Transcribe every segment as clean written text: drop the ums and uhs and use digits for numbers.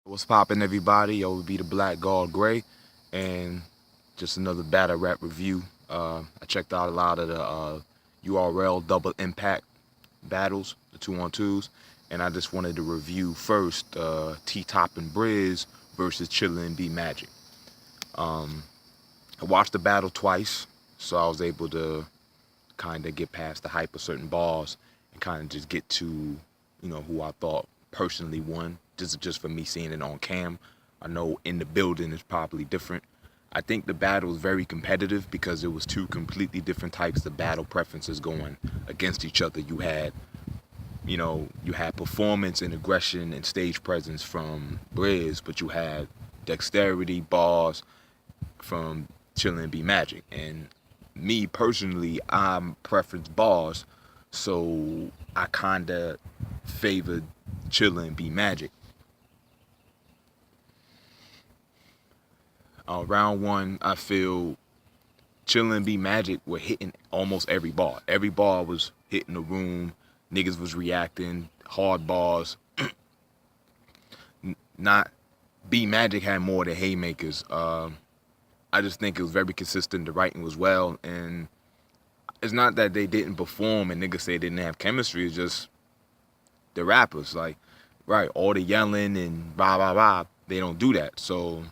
What's poppin', everybody? Yo, we be the Black Guard Gray, and just another battle rap review. I checked out a lot of the URL double impact battles, the 2-on-2s, and I just wanted to review first T-Top and Brizz versus Chilli and B Magic. I watched the battle twice, so I was able to kind of get past the hype of certain bars and kind of just get to, who I thought personally won. This is just for me seeing it on cam. I know in the building it's probably different. I think the battle was very competitive because it was two completely different types of battle preferences going against each other. You had performance and aggression and stage presence from Brizz, but you had dexterity, bars from Chilli and B Magic. And me personally, I'm preference bars, so I kinda favored Chilli and B Magic. Round one, I feel Chilli and B Magic were hitting almost every bar. Every bar was hitting the room. Niggas was reacting. Hard bars. Not B Magic had more than haymakers. I just think it was very consistent. The writing was well, and it's not that they didn't perform and niggas say they didn't have chemistry. It's just the rappers, like, right, all the yelling and blah blah blah. They don't do that. So,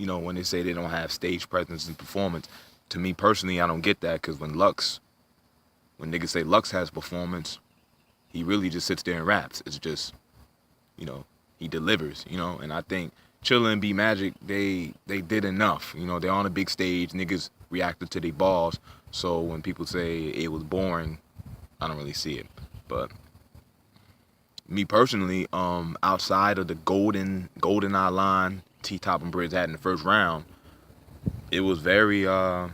when they say they don't have stage presence and performance, to me personally, I don't get that, because when niggas say Lux has performance, he really just sits there and raps. It's just, he delivers, and I think Chilli and B Magic, they did enough. They're on a big stage, niggas reacted to their balls, so when people say it was boring, I don't really see it. But me personally, outside of the golden eye line T-Top and Brizz had in the first round, it was very, the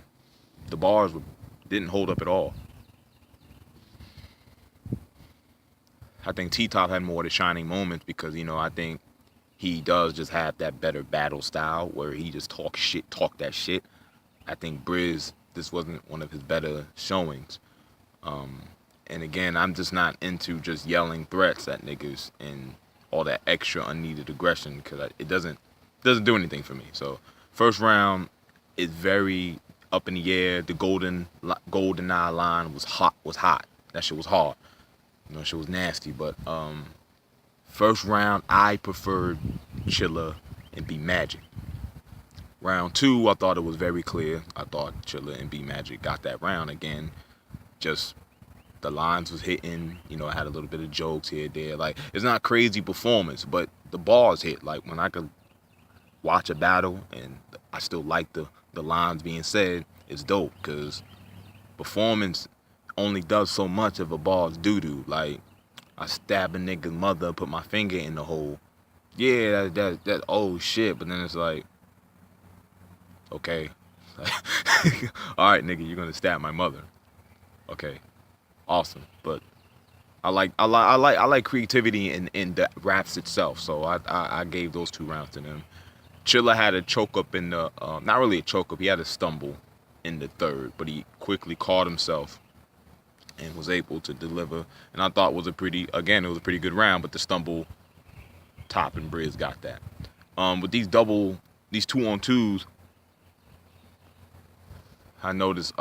bars didn't hold up at all. I think T-Top had more of the shining moments because, I think he does just have that better battle style where he just talk that shit. I think Brizz, this wasn't one of his better showings. And again, I'm just not into just yelling threats at niggas and all that extra unneeded aggression, because it doesn't do anything for me. So first round is very up in the air. The golden eye line was hot. That shit was hard. Shit was nasty. But first round, I preferred Chilli and B Magic. Round two, I thought it was very clear. I thought Chilli and B Magic got that round again. Just the lines was hitting. I had a little bit of jokes here, there. Like, it's not crazy performance, but the bars hit. Like, when I could watch a battle and I still like the lines being said, it's dope, because performance only does so much of a bar's doo-doo. Like, I stab a nigga's mother, put my finger in the hole. Yeah, that oh shit, but then it's like, okay. Alright, nigga, you're gonna stab my mother. Okay. Awesome. But I like creativity in the raps itself, so I gave those 2 rounds to them. Chilla had a choke up in the, not really a choke up, he had a stumble in the third, but he quickly caught himself and was able to deliver. And I thought it was a pretty good round, but the stumble, Top and Brizz got that. With these 2-on-2s, I noticed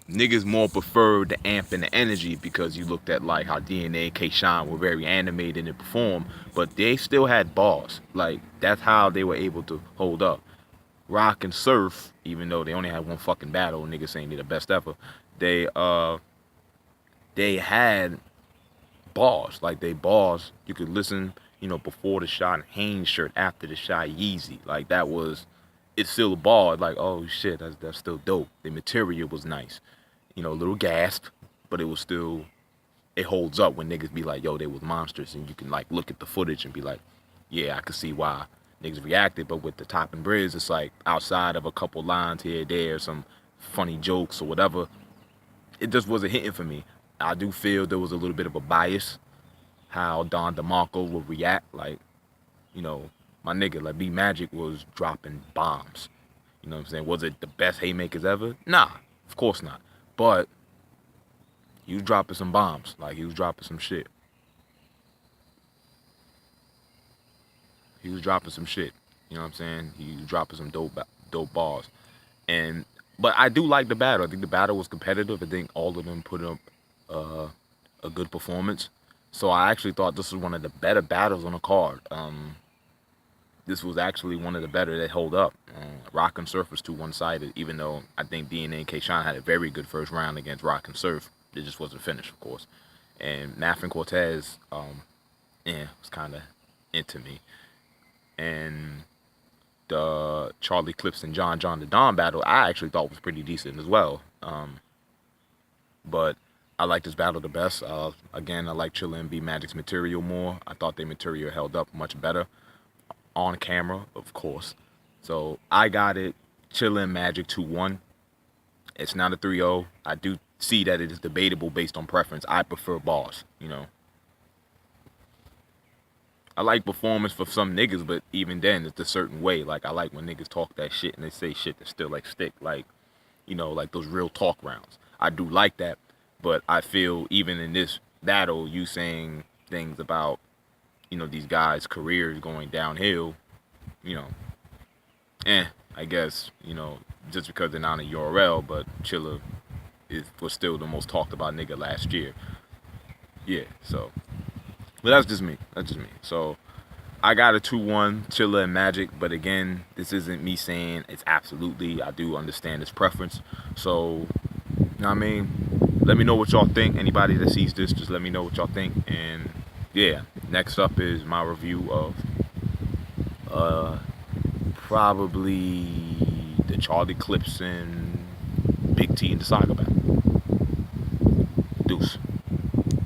niggas more preferred the amp and the energy, because you looked at like how DNA and K-Shine were very animated and performed, but they still had bars. Like, that's how they were able to hold up. Rock and Surf, even though they only had one fucking battle, niggas saying they're the best ever, they had bars. Like, they bars, you could listen, before the shot, Hanes shirt, after the shot, Yeezy. Like, it's still a bar. Like, oh shit, that's still dope. The material was nice. A little gasp, but it holds up when niggas be like, yo, they was monsters, and you can like look at the footage and be like, yeah, I can see why niggas reacted. But with the Top and Brizz, it's like, outside of a couple lines here, there, some funny jokes or whatever, it just wasn't hitting for me. I do feel there was a little bit of a bias how Don DeMarco would react. Like, my nigga, like, B Magic was dropping bombs. You know what I'm saying? Was it the best haymakers ever? Nah, of course not. But he was dropping some bombs. Like, he was dropping some shit. He was dropping some shit. You know what I'm saying? He was dropping some dope balls. And but I do like the battle. I think the battle was competitive. I think all of them put up uh, a good performance. So I actually thought this was one of the better battles on the card. This was actually one of the better that hold up. Rock and Surf was too one-sided, even though I think DNA and K-Shine had a very good first round against Rock and Surf. It just wasn't finished, of course. And Math and Cortez, was kind of into me. And the Charlie Clips and John the Don battle, I actually thought was pretty decent as well. But I like this battle the best. Again, I like Chilli and B Magic's material more. I thought their material held up much better on camera, of course. So I got it. Chilli and Magic 2-1. It's not a 3-0. I do see that it is debatable based on preference. I prefer bars, you know. I like performance for some niggas, but even then, it's a certain way. Like, I like when niggas talk that shit and they say shit that still, like, stick. Like, you know, like those real talk rounds. I do like that, but I feel even in this battle, you saying things about, you know, these guys' careers going downhill, you know, I guess, you know, just because they're not in URL, but Chilla was still the most talked about nigga last year. Yeah, so. But that's just me. So I got a 2-1, Chilla and Magic. But again, this isn't me saying it's absolutely. I do understand his preference. So, you know what I mean? Let me know what y'all think. Anybody that sees this, just let me know what y'all think. And yeah, next up is my review of probably the Charlie Clips and Big T and the Saga battle. Deuce.